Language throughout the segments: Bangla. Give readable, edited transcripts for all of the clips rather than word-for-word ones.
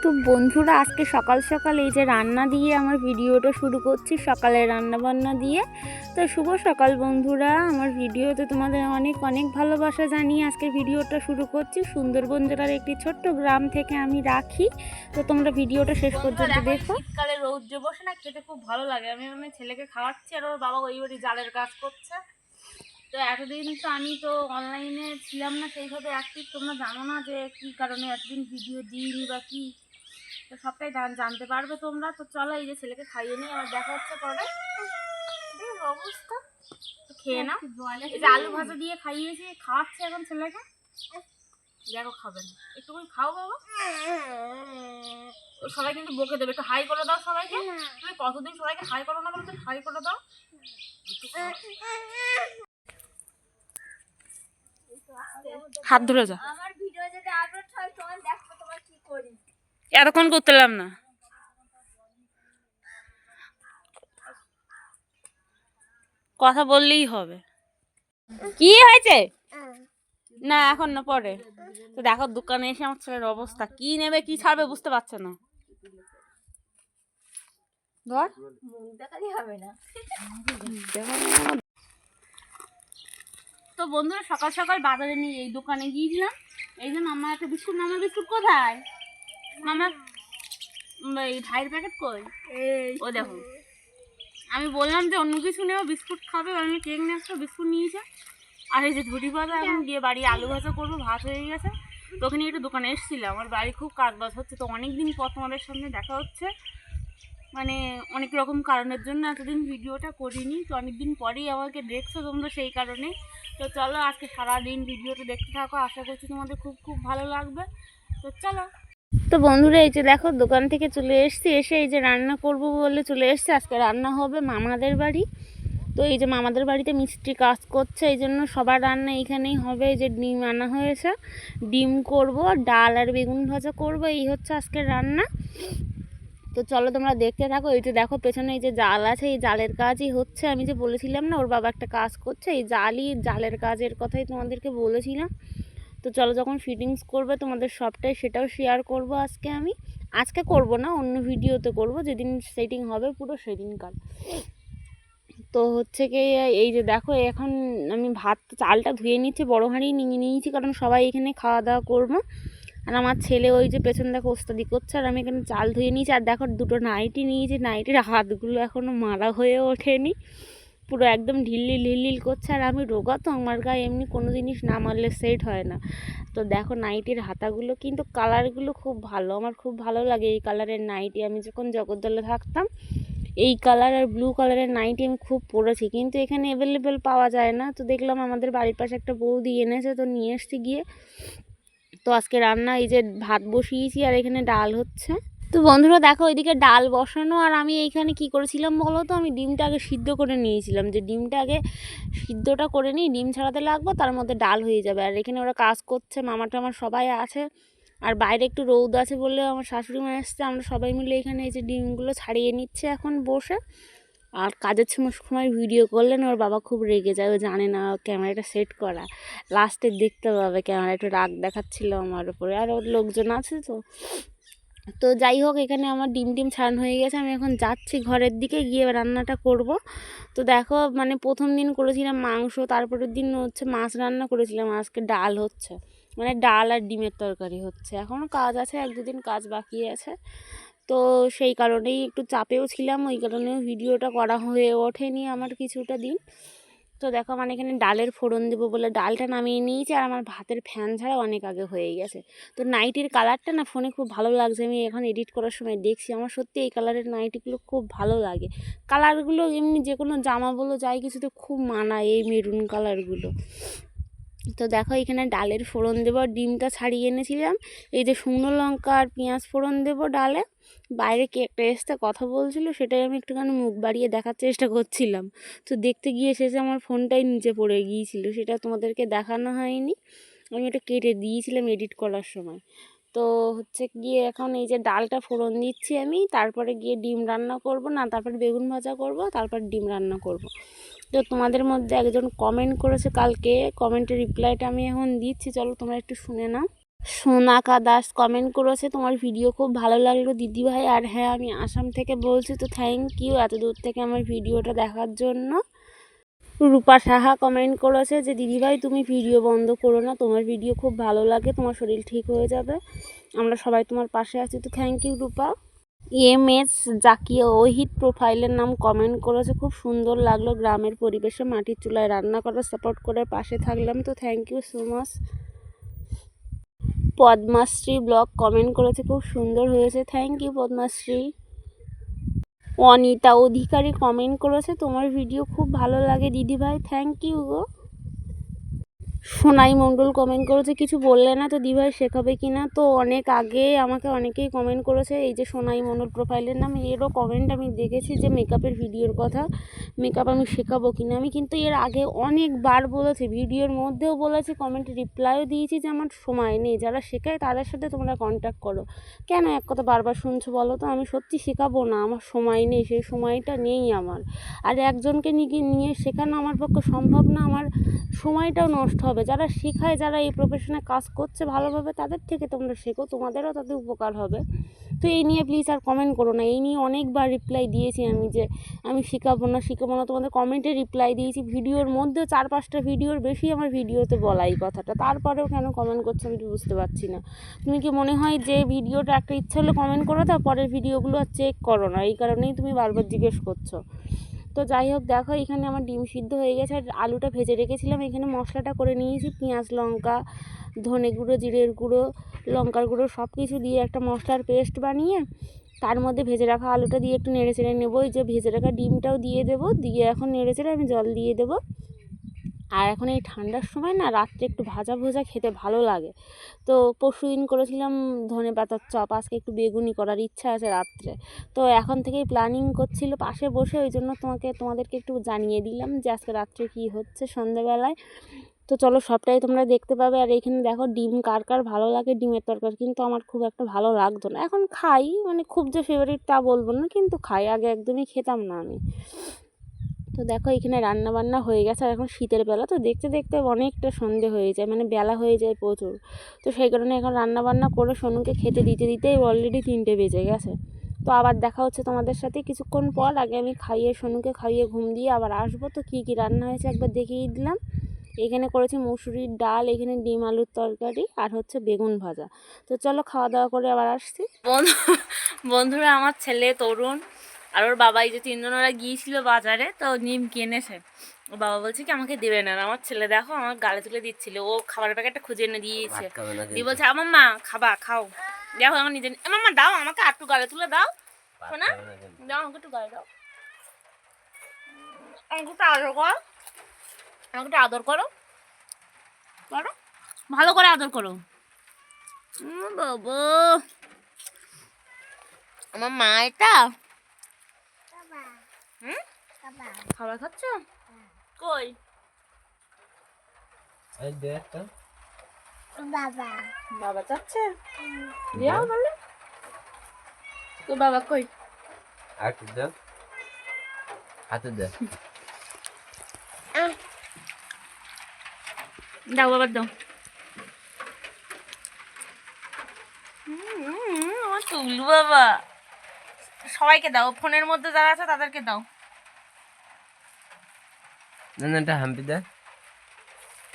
তো বন্ধুরা আজকে সকাল সকাল এই যে রান্না দিয়ে আমার ভিডিওটা শুরু করছি, সকালে রান্না বান্না দিয়ে। তো শুভ সকাল বন্ধুরা, আমার ভিডিওতে তোমাদের অনেক অনেক ভালোবাসা জানিয়ে আজকে ভিডিওটা শুরু করছি। সুন্দরবন জেলার একটি ছোট্ট গ্রাম থেকে আমি রাখি। তো তোমরা ভিডিওটা শেষ পর্যন্ত দেখো। শীতকালে রৌদ্র বসে না, খেতে খুব ভালো লাগে। আমি ছেলেকে খাওয়াচ্ছি আর ওর বাবা ওই বাড়ি জালের কাজ করছে। তো এতদিন তো আমি তো অনলাইনে ছিলাম না সেইভাবে অ্যাক্টিভ, তোমরা জানো না যে কী কারণে এতদিন ভিডিও দিইনি বা কী, তো সবটাই জানতে পারবে তোমরা। তো চলো এই যে ছেলেকে খাইয়ে নিই, আমার দেখা হচ্ছে পরে। অবস্থা তো খেয়ে না, এই যে আলু ভাজা দিয়ে খাইয়েছি, খাওয়াচ্ছে এখন ছেলেকে। দেখো খাবে না, একটু খাও বাবা। সবাই কিন্তু বকে দেবে, একটু হাই করে দাও সবাইকে। তুমি কতদিন সবাইকে হাই করো না বলো তো, হাই করে দাও। হাত ধরে যা। আমার ভিডিও যদি আপলোড হয় তখন দেখো তোমার কি করি। এতক্ষণ করতেলাম না। কথা বললেই হবে। কি হয়েছে? না এখন না, পরে। তো দেখো দোকানে এসে আমার ছেলের অবস্থা, কি নেবে কি ছাড়বে বুঝতে পারছে না। ধর মুখ দেখালি হবে না। তো বন্ধুরা সকাল সকাল বাজারে নিয়ে এই দোকানে গিয়েছিলাম। এই যে মামা একটা বিস্কুট, মামার বিস্কুট কোথায়? মামা এই ভাইয়ের প্যাকেট কই? ও দেখো, আমি বললাম যে অন্য কিছু নেবো, বিস্কুট খাবে, আমি কেক নিয়ে একটা বিস্কুট নিয়েছে। আর এই যে ঝুড়ি ভাজা, এখন গিয়ে বাড়ি আলু ভাজা করবো, ভাত হয়ে গেছে। তো ওখানে একটু দোকানে এসেছিলাম, আমার বাড়ি খুব কাজ বাজ হচ্ছে। তো অনেকদিন পর তোমাদের সামনে দেখা হচ্ছে, মানে অনেক রকম কারণের জন্য এতদিন ভিডিওটা করিনি। তো অনেকদিন পরেই আমাকে দেখছো তোমরা, সেই কারণে। তো চলো আজকে সারাদিন ভিডিওটা দেখতে থাকো, আশা করছি তোমাদের খুব খুব ভালো লাগবে। তো চলো। তো বন্ধুরা এই যে দেখো দোকান থেকে চলে এসেছি, এসে এই যে রান্না করব বলে চলে এসেছি। আজকে রান্না হবে মামাদের বাড়ি। তো এই যে মামাদের বাড়িতে মিস্ত্রি কাজ করছে, এই জন্য সবার রান্না এইখানেই হবে। এই যে ডিম আনা হয়েছে, ডিম করব, ডাল আর বেগুন ভাজা করব, এই হচ্ছে আজকের রান্না। তো চলো তোমরা দেখতে থাকো। এই যে দেখো পেছনে এই যে জাল আছে, এই জালের কাজই হচ্ছে। আমি যে বলেছিলাম না ওর বাবা একটা কাজ করছে, এই জালের কাজের কথাই তোমাদেরকে বলেছিলাম। তো চলো যখন ফিটিংস করবে তোমাদের সবটাই সেটাও শেয়ার করব আজকে করব না, অন্য ভিডিওতে করব, যেদিন সেটিং হবে পুরো সেদিনকার। তো হচ্ছে কি এই যে দেখো এখন আমি চালটা ধুয়ে নিচ্ছি, বড় হাঁড়ি নিয়ে নিয়েছি, কারণ সবাই এখানে খাওয়া দাওয়া করবো। আর আমার ছেলে ওই যে পেছন দেখো ওস্তাদি করছে, আর আমি এখানে চাল ধুয়ে নিয়েছি। আর দেখো দুটো নাইটি নিয়েছি, নাইটির হাতগুলো এখনও মারা হয়ে ওঠেনি, পুরো একদম ঢিল্লিল করছে। আর আমি রোগা, তো আমার গায়ে এমনি কোনো জিনিস না মারলে সেট হয় না। তো দেখো নাইটির হাতাগুলো কিন্তু কালারগুলো খুব ভালো, আমার খুব ভালো লাগে এই কালারের নাইটি। আমি যখন জগদ্দলে থাকতাম এই কালার আর ব্লু কালারের নাইটি আমি খুব পরেছি, কিন্তু এখানে অ্যাভেলেবেল পাওয়া যায় না। তো দেখলাম আমাদের বাড়ির পাশে একটা বৌদি এনেছে, তো নিয়ে এসছি গিয়ে। তো আজকে রান্না এই যে ভাত বসিয়েছি, আর এখানে ডাল হচ্ছে। তো বন্ধুরা দেখো ওইদিকে ডাল বসানো, আর আমি এইখানে কি করেছিলাম বলো তো, আমি ডিমটা আগে সিদ্ধ করে নিয়েছিলাম, যে ডিমটা আগে সিদ্ধটা করে নিই, ডিম ছাড়াতে লাগবো, তার মধ্যে ডাল হয়ে যাবে। আর এখানে ওরা কাজ করছে, মামা টামার সবাই আছে, আর বাইরে একটু রৌদ আছে বলে আমার শাশুড়ি মা এসছে, আমরা সবাই মিলে এখানে এই যে ডিমগুলো ছাড়িয়ে নিচ্ছে এখন বসে। আর কাজের সময় ভিডিও করলে না ওর বাবা খুব রেগে যায়, ও জানে না ক্যামেরাটা সেট করা, লাস্টে দেখতে পাবে ক্যামেরা একটু রাগ দেখাচ্ছিল আমার উপরে, আর ওর লোকজন আছে। তো যাই হোক, এখানে আমার ডিম ছাড়ানো হয়ে গেছে, আমি এখন যাচ্ছি ঘরের দিকে, গিয়ে রান্নাটা করব। তো দেখো মানে প্রথম দিন করেছিলাম মাংস, তারপরের দিন হচ্ছে মাছ রান্না করেছিলাম, আজকে ডাল হচ্ছে, মানে ডাল আর ডিমের তরকারি হচ্ছে। এখনও কাজ আছে, 1-2 দিন কাজ বাকি আছে। তো সেই কারণেই একটু চাপেও ছিলাম, ওই কারণেও ভিডিওটা করা হয়ে ওঠেনি আমার কিছুটা দিন। তো দেখো মানে এখানে ডালের ফোড়ন দেবো বলে ডালটা নামিয়ে নিয়েছি, আর আমার ভাতের ফ্যান ছাড়া অনেক আগে হয়ে গেছে। তো নাইটির কালারটা না ফোনে খুব ভালো লাগছে, আমি এখন এডিট করার সময় দেখছি, আমার সত্যি এই কালারের নাইটিগুলো খুব ভালো লাগে। কালারগুলো এমনি যে কোনো জামা বলো যাই কিছুতে খুব মানায়, এই মেরুন কালারগুলো। তো দেখো এখানে ডালের ফোড়ন দেবো, ডিমটা ছাড়িয়ে এনেছিলাম, এই যে শুকনো লঙ্কা আর পেঁয়াজ ফোড়ন দেবো ডালে। বাইরে কে একটা এসে কথা বলছিল, সেটাই আমি একটুখানি মুখ বাড়িয়ে দেখার চেষ্টা করছিলাম। তো দেখতে গিয়ে শেষে আমার ফোনটাই নিচে পড়ে গিয়েছিল, সেটা তোমাদেরকে দেখানো হয়নি, আমি এটা কেটে দিয়েছিলাম এডিট করার সময়। তো হচ্ছে গিয়ে এখন এই যে ডালটা ফোড়ন দিচ্ছি আমি, তারপরে গিয়ে ডিম রান্না করব, না তারপরে বেগুন ভাজা করব, তারপর ডিম রান্না করব। তো তোমাদের মধ্যে একজন কমেন্ট করেছে কালকে, কমেন্টের রিপ্লাইটা আমি এখন দিচ্ছি, চলো তোমরা একটু শুনে নাও। সোনাকা দাস কমেন্ট করেছে তোমার ভিডিও খুব ভালো লাগলো দিদিভাই। আর হ্যাঁ, আমি আসাম থেকে বলছি, তো থ্যাংক ইউ এত দূর থেকে আমার ভিডিওটা দেখার জন্য। রূপা সাহা কমেন্ট করেছে যে দিদিভাই তুমি ভিডিও বন্ধ করো না, তোমার ভিডিও খুব ভালো লাগে, তোমার শরীর ঠিক হয়ে যাবে, আমরা সবাই তোমার পাশে আছি। তো thank you Rupa. S Zakia Wahid প্রোফাইলের নাম কমেন্ট করেছে খুব সুন্দর লাগলো গ্রামের পরিবেশে মাটির চুলায় রান্না করা, সাপোর্ট করে পাশে থাকলাম। তো thank you so much. Padmashree blog comment করেছে খুব সুন্দর হয়েছে, thank you Padmashree. Anita Adhikari comment করেছে তোমার ভিডিও খুব ভালো লাগে দিদিভাই, থ্যাংক ইউ গো। সোনাই মণ্ডল কমেন্ট করেছে কিছু বললে না তো দিদিভাই শেখাবে কি না। তো অনেক আগে আমাকে অনেকেই কমেন্ট করেছে, এই যে সোনাই মণ্ডল প্রোফাইলের নাম, এরও কমেন্ট আমি দেখেছি যে মেকআপের ভিডিওর কথা, মেকআপ আমি শেখাবো কি না। আমি কিন্তু এর আগে অনেকবার বলেছি, ভিডিওর মধ্যেও বলেছি, কমেন্টে রিপ্লাইও দিয়েছি যে আমার সময় নেই, যারা শেখায় তাদের সাথে তোমরা কন্ট্যাক্ট করো। কেন এক কথা বারবার শুনছো বলো তো? আমি সত্যি শেখাবো না, আমার সময় নেই, সেই সময়টা নেই আমার। আর একজনকে নিয়ে শেখানো আমার পক্ষে সম্ভব না, আমার সময়টাও নষ্ট হবে। যারা শেখায়, যারা এই প্রফেশনে কাজ করছে ভালোভাবে, তাদের থেকে তোমরা শেখো, তোমাদেরও তাতে উপকার হবে। তো এই নিয়ে প্লিজ আর কমেন্ট করো না। এই নিয়ে অনেকবার রিপ্লাই দিয়েছি আমি যে আমি শেখাবো না, তোমাদের কমেন্টে রিপ্লাই দিয়েছি, ভিডিওর মধ্যে 4-5টা ভিডিওর বেশি আমার ভিডিওতে বলা এই কথাটা, তারপরেও কেন কমেন্ট করছো আমি বুঝতে পারছি না। তুমি কি মনে হয় যে ভিডিওটা একটা ইচ্ছে হলে কমেন্ট করে দাও, পরের ভিডিওগুলো আর চেক করো না, এই কারণেই তুমি বারবার জিজ্ঞেস করছো। তো যাই হোক, দেখো এখানে আমার ডিম সিদ্ধ হয়ে গেছে আর আলুটা ভেজে রেখেছিলাম। এখানে মশলাটা করে নিয়েছি, পেঁয়াজ, লঙ্কা, ধনে গুঁড়ো, জিরের গুঁড়ো, লঙ্কার গুঁড়ো সব কিছু দিয়ে একটা মশলার পেস্ট বানিয়ে তার মধ্যে ভেজে রাখা আলুটা দিয়ে একটু নেড়ে চেড়ে নেবো। এই যে ভেজে রাখা ডিমটাও দিয়ে দেবো, দিয়ে এখন নেড়ে চেড়ে আমি জল দিয়ে দেবো। আর এখন এই ঠান্ডার সময় না রাত্রে একটু ভাজা ভাজা খেতে ভালো লাগে। তো পরশুদিন করেছিলাম ধনেপাতার চপ, আজকে একটু বেগুনি করার ইচ্ছা আছে রাত্রে। তো এখন থেকেই প্ল্যানিং করছিল পাশে বসে, ওই জন্য তোমাদেরকে একটু জানিয়ে দিলাম যে আজকে রাত্রে কী হচ্ছে সন্ধ্যাবেলায়। তো চলো সবটাই তোমরা দেখতে পাবে। আর এখানে দেখো ডিম কার কার ভালো লাগে ডিমের তরকারি, কিন্তু আমার খুব একটা ভালো লাগতো না, এখন খাই, মানে খুব যে ফেভারিট তা বলবো না, কিন্তু খাই, আগে একদমই খেতাম না আমি। তো দেখো এখানে রান্না বান্না হয়ে গেছে, আর এখন শীতের বেলা তো দেখতে দেখতে অনেকটা সন্ধে হয়ে যায়, মানে বেলা হয়ে যায় প্রচুর। তো সেই কারণে এখন রান্না বান্না করে সোনুকে খেতে দিতে দিতেই অলরেডি 3টে বেজে গেছে। তো আবার দেখা হচ্ছে তোমাদের সাথে কিছুক্ষণ পর। আগে আমি সোনুকে খাইয়ে ঘুম দিয়ে আবার আসবো। তো কী কী রান্না হয়েছে একবার দেখিয়ে দিলাম। এখানে করেছি মুসুরির ডাল, এখানে ডিম আলুর তরকারি, আর হচ্ছে বেগুন ভাজা। তো চলো খাওয়া দাওয়া করে আবার আসছি। বন্ধুরা, আমার ছেলে তরুণ আর ওর বাবা, এই যে 3জন ওরা গিয়েছিল বাজারে, তো নিম কিনেছে। ও বাবা বলছে কি আমাকে দেবে না, আমার ছেলে দেখো আমার গালে তুলে দিচ্ছিল, ও খাবারের প্যাকেটটা খুঁজে এনে দিয়েছে, দিয়ে বলছে আমার মা খাবা খাও। দেখো আমার নিজে মাম্মা দাও আমাকে একটু গালে তুলে দাও, শোনা দাও আমাকে একটু গালে দাও, আমাকে একটু আদর করো, আমাকে একটু আদর করো, করো ভালো করে আদর করো। বাবা আমার মা এটা খাবার খাচ্ছ কই? বাবা বাবা চাচ্ছে দিও বলে, তো বাবা কই? হাতে দে, হাতে দে। দাও বাবার দাও। আমার টুলু বাবা, সবাইকে দাও, ফোনের মধ্যে যারা আছে তাদেরকে দাও। না না, এটা হাম্পি দে,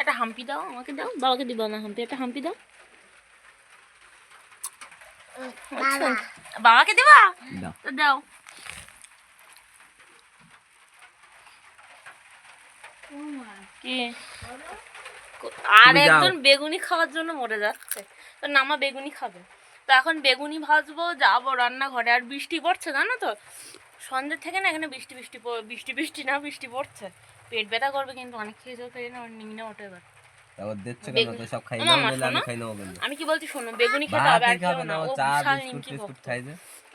একটা হাম্পি দাও, আমাকে দাও, বাবাকে দিব না হাম্পি, একটা হাম্পি দাও। আচ্ছা, বাবাকে দেবা দাও। তো দাও। কে আর একজন বেগুনি খাওয়ার জন্য মরে যাচ্ছে, তো নামা বেগুনি খাবে। তো এখন বেগুনি ভাজবো, যাবো রান্নাঘরে। আর বৃষ্টি পড়ছে জানো তো, সন্ধ্যে থেকে না এখানে বৃষ্টি বৃষ্টি পড়ছে। পেট ব্যথা করবে কিন্তু, অনেক খেয়ে যাও, খেয়ে না নিমিনে ওঠে এবার। আমি কি বলছি শোনো, বেগুনি খেতে হবে আর কেউ না, ও বিশাল নিমকি ভক্ত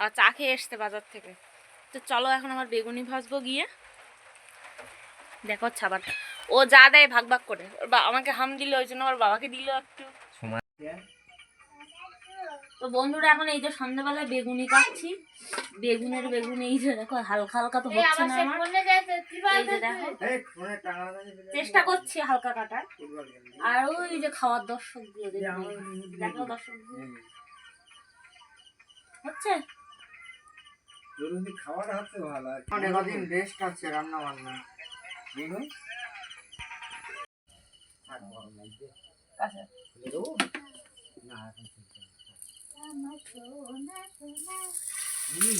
আর চা খেয়ে এসছে বাজার থেকে। তো চলো এখন আমার বেগুনি ভাজবো গিয়ে, দেখো আবার ও যা দেয় ভাগ ভাগ করে, ওর আমাকে হাম দিল, ওই জন্য ওর বাবাকে দিল একটু। তো বন্ধুরা এখন এই যে সন্ধ্যাবেলায় বেগুনি কাটছি, বেগুন এই যে দেখো হালকা হালকা তো হচ্ছে না আমার, এই যে দেখো চেষ্টা করছি হালকা কাটার। আর ওই যে খাওয়ার দর্শক দিয়ে দেখো দর্শক হচ্ছে খাওয়াটা হচ্ছে ভালো, অনেকদিন রেস্ট আছে রান্না বান্না।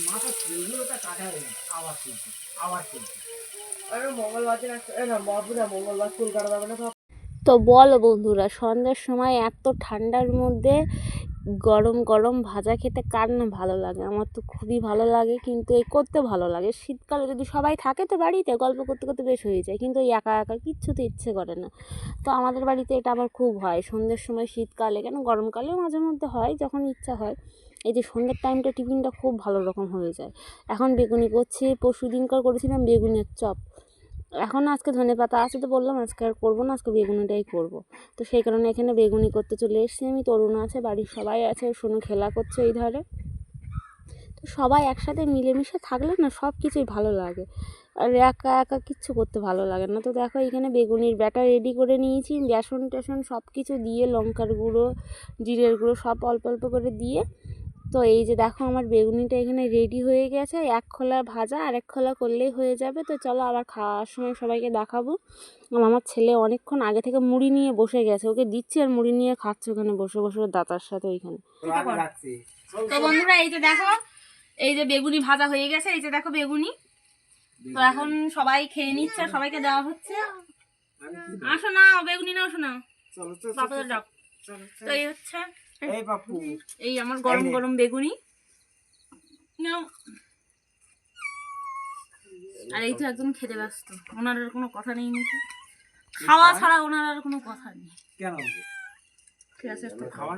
মাথা চুলগুলোটা কাটা হয়ে আবার চলছে আবার চলছে। মঙ্গলবার দিন মঙ্গলবার চুল কাটা যাবে না। তো বলো বন্ধুরা, সন্ধ্যার সময় এত ঠান্ডার মধ্যে গরম গরম ভাজা খেতে কার না ভালো লাগে? আমার তো খুবই ভালো লাগে, কিন্তু এই করতে ভালো লাগে। শীতকালে যদি সবাই থাকে তো বাড়িতে গল্প করতে করতে বেশ হয়ে যায়, কিন্তু এই একা একা কিচ্ছুতে ইচ্ছে করে না। তো আমাদের বাড়িতে এটা আমার খুব হয় সন্ধ্যের সময়, শীতকালে কেন গরমকালেও মাঝে মধ্যে হয় যখন ইচ্ছা হয়। এই যে সন্ধ্যের টাইমটা টিফিনটা খুব ভালো রকম হয়ে যায়। এখন বেগুনি করছি, পরশু দিনকার করেছিলাম বেগুনের চপ। এখন আজকে ধনেপাতা আছে তো বললাম আজকে আর করবো না, আজকে বেগুনিটাই করব। তো সেই কারণে এখানে বেগুনি করতে চলে এসেছি আমি। তরুণ আছে, বাড়ির সবাই আছে, সোনু খেলা করছে এই ধারে। তো সবাই একসাথে মিলেমিশে থাকলে না সব কিছুই ভালো লাগে, আর একা একা কিচ্ছু করতে ভালো লাগে না। তো দেখো এখানে বেগুনির ব্যাটার রেডি করে নিয়েছি, বেসন টেসন সব কিছু দিয়ে, লঙ্কার গুঁড়ো জিরের গুঁড়ো সব অল্প অল্প করে দিয়ে। তো এই যে দেখো আমার বেগুনিটা এখানে রেডি হয়ে গেছে, এক খোলা ভাজা আর এক খোলা করলেই হয়ে যাবে। তো চলো আবার খাওয়ার সময় সবাইকে দেখাবো। আর আমার ছেলে অনেকক্ষণ আগে থেকে মুড়ি নিয়ে বসে গেছে, ওকে দিচ্ছি আর মুড়ি নিয়ে খাচ্ছে ওখানে বসে বসে ওর দাতার সাথে ওইখানে। তো বন্ধুরা এই যে দেখো এই যে বেগুনি ভাজা হয়ে গেছে, এই যে দেখো বেগুনি। তো এখন সবাই খেয়ে নিচ্ছে, সবাইকে দেওয়া হচ্ছে। আসো না বেগুনি নাও, শোনা বাপাদের ডাক। তো এই হচ্ছে এই আমার গরম গরম বেগুনি নাও। আর এই তো একদম খেতে ব্যস্ত, ওনার আর কোনো কথা নেই নাকি, খাওয়া ছাড়া ওনার আর কোনো কথা নেই। কেন ঠিক আছে খাওয়া